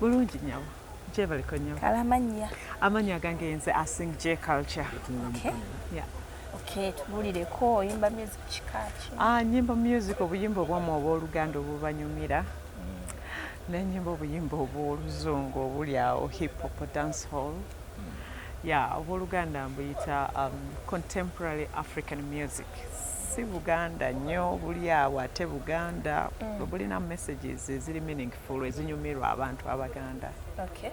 Bulungi nyawo. Gyebaliko nyawo. Amannya gange nze Asin J Culture. Okay. Yeah. Okay, tubulireko oyimba music kikaaki. Nyimba music obuyimba obwamu obw'Oluganda obubanyumira. N'ennyimba obuyimba obw'Oluzungu obuli awo hip hop dance hall. Yeah, obw'Oluganda mbuyita contemporary African music. Si Buganda nnyo buli awo ate Buganda bulina messages eziri meaningful ezinyumirwa abantu Abaganda. Okay.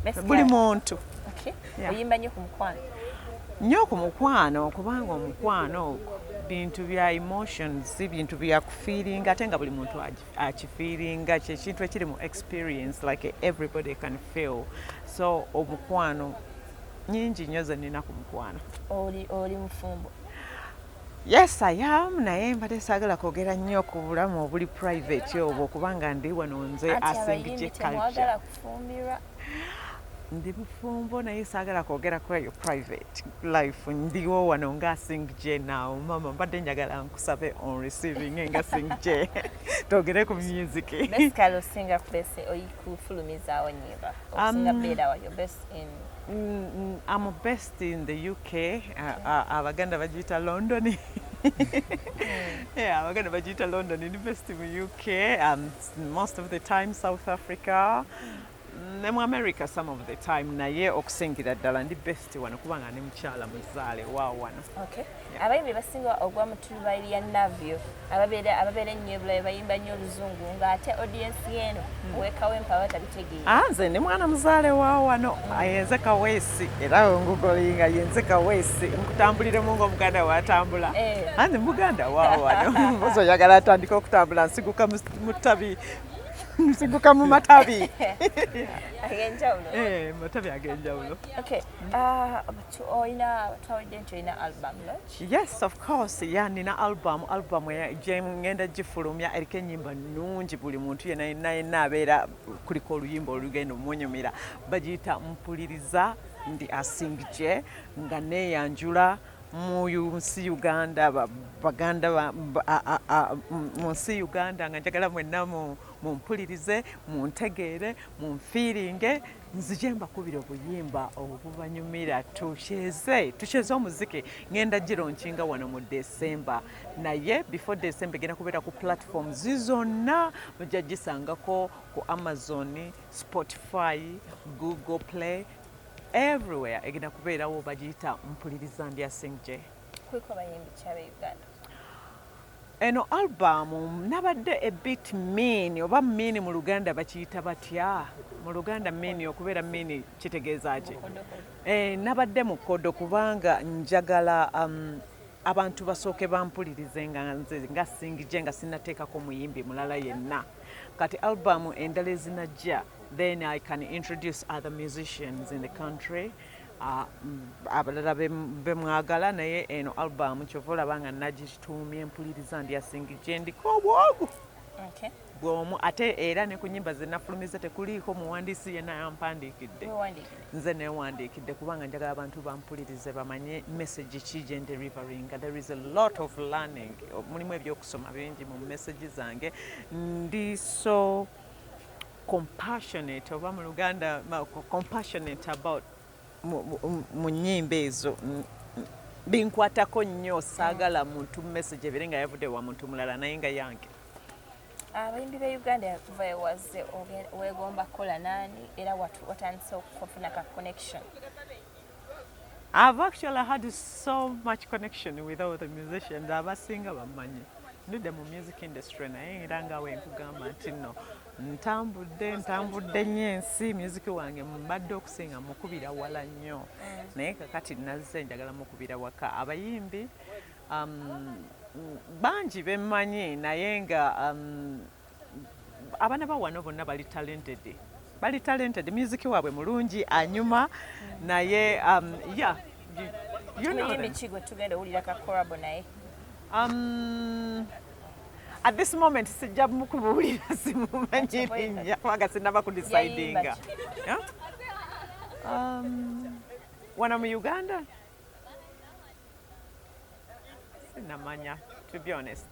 Yeah. Buli muntu. Okay. Yeah. Oyimba nnyo ku mukwano. Nnyo ku mukwano kubanga omukwano bintu bya emotions, bintu bya kufiiringa ate nga buli muntu akifiiringa kintu ekiri mu experience like everybody can feel. So omukwano nyingi nnyo ze nnina ku mukwano. Oli mufumbo. Yes, I am. Naye mbadde saagala kwogera nnyo ku bulamu obuli private obwo kubanga ndi wano nze Asin J Culture. Ndi mufumbo naye saagala kwogera ku eyo private life. Ndiwo wano nga Asin J now. Mama mbadde njagala nkusabe on receiving nga Asin J. Twogere ku music. Basically osinga kwese oyikufulumizaawo nnyimba. Osinga beera wa your best in I'm best in the UK. Abaganda bagiyita London. Yeah, Abaganda bagiyita London. University in UK. Most of the time South Africa. Mu America some of the time naye okusingira ddala ndi best wano kubanga ne mukyala muzaale waawo wano. Okay. Abayimbi basinga ogwa mu tubayiri ya Navio ababeera ennyo ebulabe bayimba nnyo Oluzungu ng'ate audience yeno weekawo empaba tabitegeera. Nze ne mwana muzaale waawo wano yenze Kaweesi era ngugolinga yenze Kaweesi nkutambuliremu ng'Omuganda bw'atambula. Nze Muganda waawo wano mbuzi oyagala atandika okutambula nsiguka mu ttabi. Nsiguka mu matabi. Ag'enjawulo. Matabi ag'enjawulo. Okay. Olina album launch? Yes, of course. Yeah, nina album gye ngenda gifulumya eriko ennyimba nnungi buli muntu yenna abeera kuliko oluyimba olugenda omunyumira. Bagiyita mpuliriza ndi Asin J nga neeyanjula mu nsi Uganda Baganda mu nsi Uganda nga njagala mwenna mumpulirize muntegeere munfiiringe nzije mbakubira obuyimba obubanyumira tukyeze omuziki ngenda gironkinga wano mu December naye before December genda kubeera ku platforms zonna mujja gisangako ku Amazon, Spotify, Google Play everywhere egenda kubeerawo bagiyita mpuliriza ndi Asin J. Kuliko bayimbi ki Uganda? Eno album nabadde a bit mean oba mean mu Luganda bakiyita batya? Mu Luganda mean okubeera mean kitegeeza ki? Nabadde mukodo kubanga njagala abantu basooke bampulirize nga nze nga Asin J nga sinnateekako muyimbi mulala yenna. Kati album endala ezinajja then I can introduce other musicians in the country. Abalala bemwagala naye eno album kyova olaba nga nagituumye mpuliriza ndi Asin J ndiko obwogu. Okay. Bw'omu ate era ne ku nnyimba ze nafulumiza tekuliiko muwandiisi yenna yampandiikidde. Nze neewandiikidde kubanga njagala abantu bampulirize bamanye message ki gye delivering. There is a lot of learning. Mulimu ebyokusoma bingi mu message zange. Ndi so compassionate oba mu Luganda compassionate about mu nnyimba ezo binkwatako nnyo saagala muntu message ebere nga yavudde wa muntu mulala naye nga yange. Abayimbi ba Uganda kuva ewaze weegomba kukola naani era watandise okufuna ka connection? I've actually had so much connection with all the musicians abasinga bamanyi. Ndudde mu music industry naye era nga wenkugamba nti no ntambudde nnyo ensi music wange mbadde okusinga mukubira wala nnyo naye kakati nazze njagala mukubira waka. Abayimbi bangi bemmanyi naye nga abaana ba wano bonna bali talented music waabwe mulungi anyuma naye yeah you know muyimbi ki gwe tugenda owulira ka collabo naye? At this moment sijja mukubuulira simumanyi linnya kubanga sinnaba kudecidinga. Wano mu Uganda sinnamanya to be honest.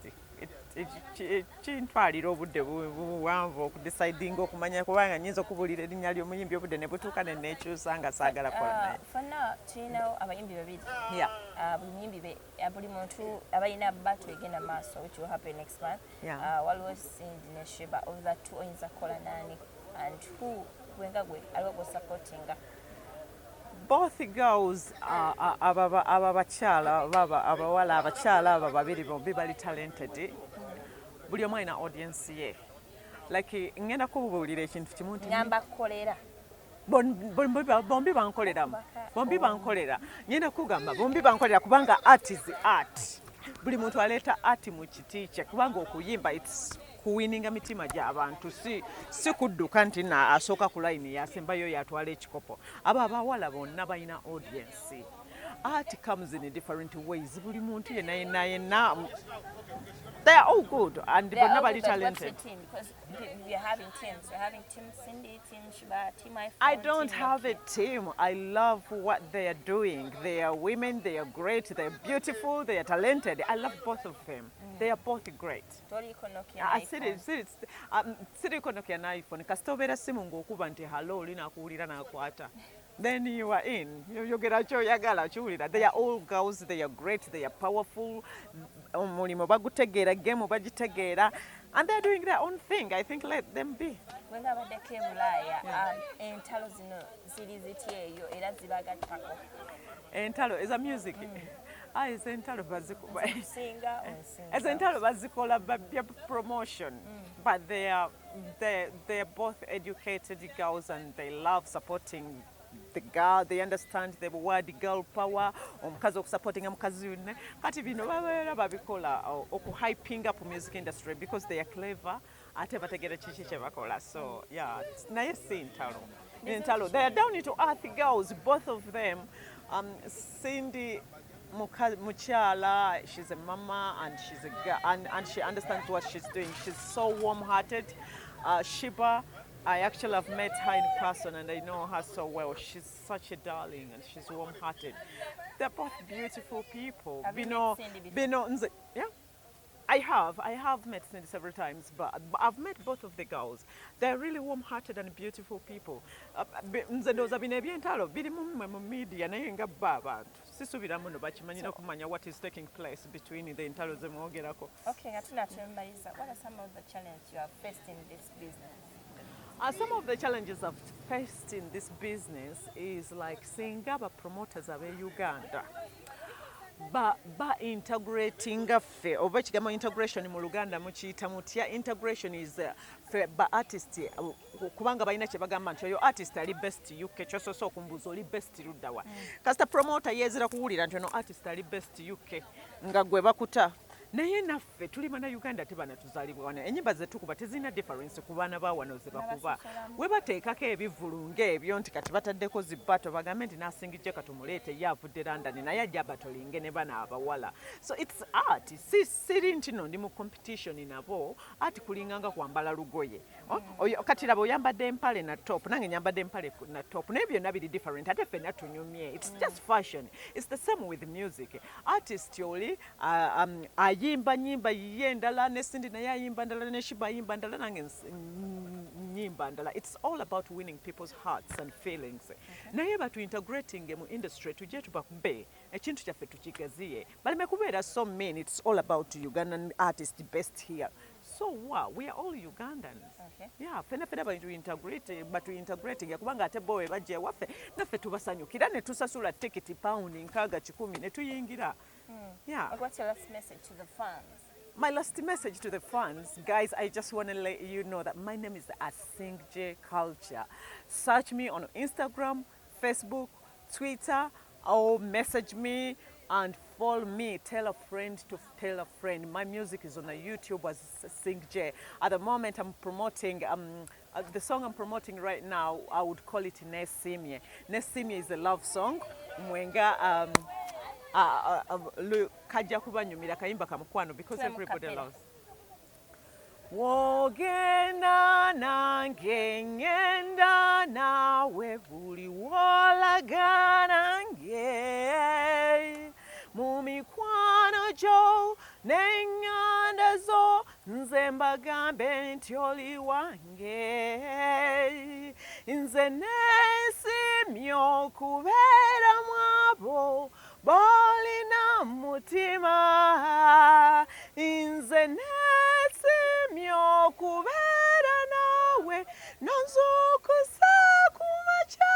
kintwalira obudde buwanvu okudecidinga okumanya kubanga nyinza okubuulira erinnya ly'omuyimbi obudde ne butuuka ne neekyusa nga saagala kola naye. Fonna tulinawo abayimbi babiri. Yeah. Buli muyimbi buli muntu abalina battle egenda maaso which will happen next month. Yeah. Waliwo Cindy ne Sheba of the two oyinza kukola naani and who gwenga gwe aliwo gwe supportinga. Both girls ababakyala baba abawala abakyala abo babiri bombi bali talented. Buli omu alina audience ye. Like ngenda kubuulira ekintu kimu nti Ngamba kolera. bombi bankolera ngenda kugamba bombi bankolera kubanga art is art. Buli muntu aleeta art mu kiti kye kubanga okuyimba it's kuwininga mitima gy'abantu si kudduka nti asooka ku line yasembayo yatwala ekikopo. Abo abawala bonna balina audience. Art comes in different ways. Buli muntu yenna they are all good and bonna bali talented. Because we are having teams. We're having Team Cindy, Team Shiba, Team iPhone. I don't have a team. I love what they are doing. They are women, they are great, they are beautiful, they are talented. I love both of them. They are both great. Sirikonokia na iPhone. Kasita obeera simu ng'okuba nti hello olina akuwulira n'akwata. Then you are in. Yogera ky'oyagala kiwulira. They are all girls, they are great, they are powerful. Omulimu bagutegeera, game bagitegeera. And they're doing their own thing. I think let them be. When abaddeko e Bulaaya, entalo zino ziri ziti eyo era zibagattako. Entalo is a music. Is entalo bazikuba. As Singa entalo bazikola promotion. But they are both educated girls and they love supporting the girl. They understand the word girl power. Omukazi okusupportinga mukazi yunne. Kati bino babeera babikola okuhyping up music industry because they are clever. Ate bategera kiki kye bakola. So yeah, naye si entalo. They are down to earth girls, both of them. Cindy Muchala, she's a mama and she's a girl and she understands what she's doing. She's so warm-hearted. Shiba, I actually have met her in person and I know her so well. She's such a darling and she's warm-hearted. They're both beautiful people. Have you met Cindy before? Yeah. I have met Cindy several times, but I've met both of the girls. They're really warm-hearted and beautiful people. Nze ndowooza bino ebyentalo birimu mu media naye nga bo abantu sisuubiramu no bakimanyi n'okumanya what is taking place between the entalo ze mwogerako. Okay, nga tunakyembaliza. What are some of the challenges you have faced in this business? Some of the challenges I've faced in this business is like singa aba promoters ab'e Uganda ba integrating ffe oba ekigambo integration mu Luganda mukiyita mutya. Integration is ffe ba artist kubanga balina kye bagamba nti oyo artist ali best UK kyosoose okumbuuza oli best luddawa. Kasita promoter yeezera kuwulira nti ono artist ali best UK nga gwe bakuta. Naye naffe tuli bana Uganda tebana tuzaalibwa wano. Ennyimba ze tukuba tezirina difference ku baana ba wano ze bakuba. We bateekako ebivulu ng'ebyo nti kati bataddeko zibbato bagambe nti n'asingijje katumuleete ye avudde London naye ajja batolinge ne bana abawala. So it's art. Siri nti no ndi mu competition nabo. Art kulinganga kwambala lugoye. Kati laba oyambadde empale na top nange nyambadde empale na top. Naye byonna biri different ate ffenna tunyumye. It's just fashion. It's the same with music. Artist oli yimba nyimba ye ndala ne Cindy naye ayimba ndala ne Shiba ayimba ndala nange nyimba ndala. It's all about winning people's hearts and feelings. Naye batu integrating mu industry tujje tubakube ekintu kyaffe tukigaziye baleme kubeera so mean. It's all about Ugandan artists best here. So wow, we are all Ugandans. Okay. Yeah, fena batu integrating kubanga ate bowe bajje waffe naffe tubasanyukira ne tusasula ticket pound nkaaga 10 ne tuyingira. Yeah. What's your last message to the fans? My last message to the fans, guys, I just want to let you know that my name is Asin Culture. Search me on Instagram, Facebook, Twitter, or message me and follow me. Tell a friend to tell a friend. My music is on YouTube as Asin J. At the moment, I'm promoting the song I'm promoting right now. I would call it Nesimye. Nesimye is a love song. Mwenga kajja kubanyumira kayimba kamukwano because everybody loves. Wogenda nange ngenda nawe buli wolaga nange mu mikwano gyo n'eŋŋanda zo nze mbagambe nti oli wange nze neesimye okubeera mu abo b'olina mutima nze neesimye okubeera naawe nonzuukusa ku makya.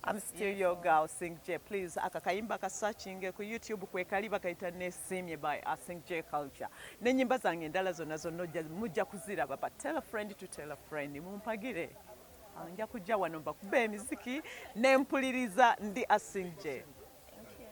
I'm still your girl, Sing J. Please, akakayimba kasachinge ku YouTube kwekali bakayita Nesimye by Sing J Culture. N'ennyimba zange endala zonna mujja kuziraba, but tell a friend to tell a friend. Mumpagire. Nja kujja wano mbakube emiziki n'empuliriza ndi Asin J.